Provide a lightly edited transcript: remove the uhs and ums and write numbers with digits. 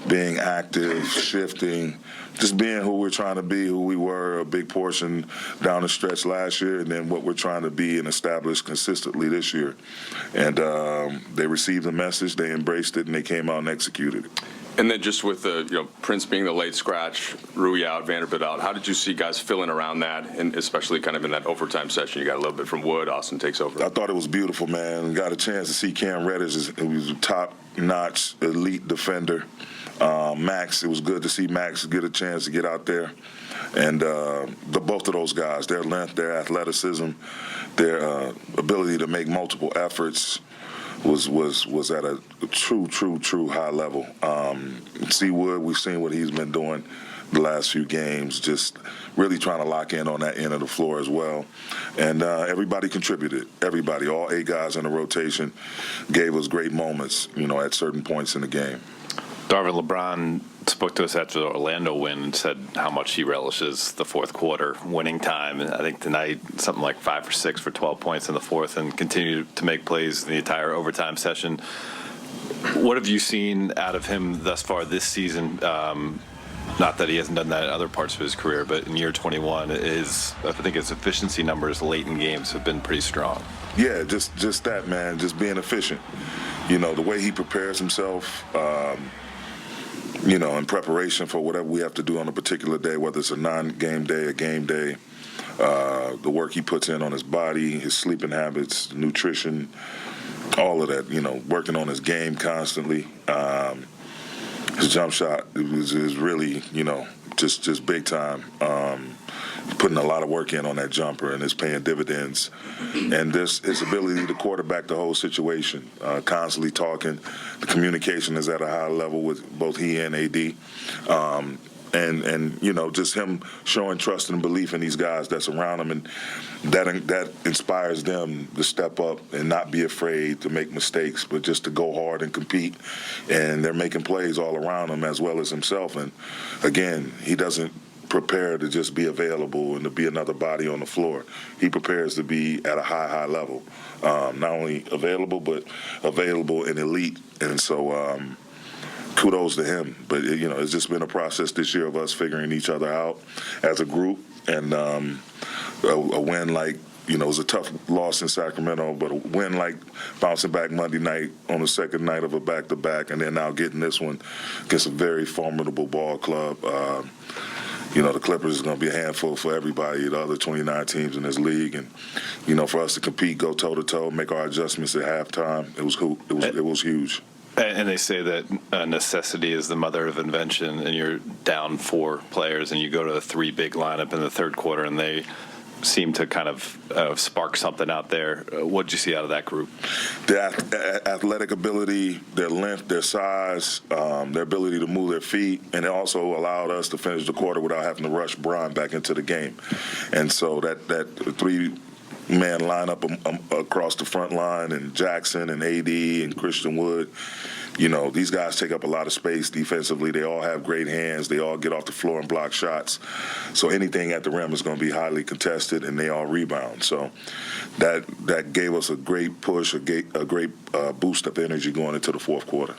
being active, shifting, just being who we're trying to be, who we were a big portion down the stretch last year, and then what we're trying to be and establish consistently this year. And they received the message, they embraced it, and they came out and executed it. And then just with the, Prince being the late scratch, Rui out, Vanderbilt out, how did you see guys filling around that, and especially kind of in that overtime session? You got a little bit from Wood, Austin takes over. I thought it was beautiful, man. Got a chance to see Cam Reddish, who was a top-notch elite defender. Max, it was good to see Max get a chance to get out there. And both of those guys, their length, their athleticism, their ability to make multiple efforts was at a true high level. C. Wood, we've seen what he's been doing the last few games, just really trying to lock in on that end of the floor as well. And everybody contributed. Everybody, all 8 guys in the rotation gave us great moments, at certain points in the game. Darvin, LeBron spoke to us after the Orlando win and said how much he relishes the fourth quarter winning time. And I think tonight something like 5 for 6 for 12 points in the fourth, and continued to make plays in the entire overtime session. What have you seen out of him thus far this season? Not that he hasn't done that in other parts of his career, but in year 21, I think his efficiency numbers late in games have been pretty strong. Yeah, just that, man, just being efficient. The way he prepares himself, in preparation for whatever we have to do on a particular day, whether it's a non-game day, a game day, the work he puts in on his body, his sleeping habits, nutrition, all of that, working on his game constantly. His jump shot is really, just big time. Putting a lot of work in on that jumper, and it's paying dividends. And his ability to quarterback the whole situation, constantly talking. The communication is at a high level with both he and AD. And just him showing trust and belief in these guys that's around him, and that inspires them to step up and not be afraid to make mistakes, but just to go hard and compete. And they're making plays all around him as well as himself. And again, he doesn't prepare to just be available and to be another body on the floor. He prepares to be at a high level, not only available, but available and elite. And so kudos to him. But, it's just been a process this year of us figuring each other out as a group. And a win like, it was a tough loss in Sacramento, but a win like bouncing back Monday night on the second night of a back-to-back, and then now getting this one against a very formidable ball club. The Clippers is going to be a handful for everybody, the other 29 teams in this league. And, for us to compete, go toe-to-toe, make our adjustments at halftime, it was huge. And they say that necessity is the mother of invention, and you're down 4 players, and you go to a 3 big lineup in the third quarter, and they seem to kind of spark something out there. What did you see out of that group? Their athletic ability, their length, their size, their ability to move their feet, and it also allowed us to finish the quarter without having to rush Bron back into the game. And so that 3-man lineup across the front line, and Jackson and AD and Christian Wood, these guys take up a lot of space defensively. They all have great hands. They all get off the floor and block shots. So anything at the rim is going to be highly contested, and they all rebound. So that gave us a great push, a great boost of energy going into the fourth quarter.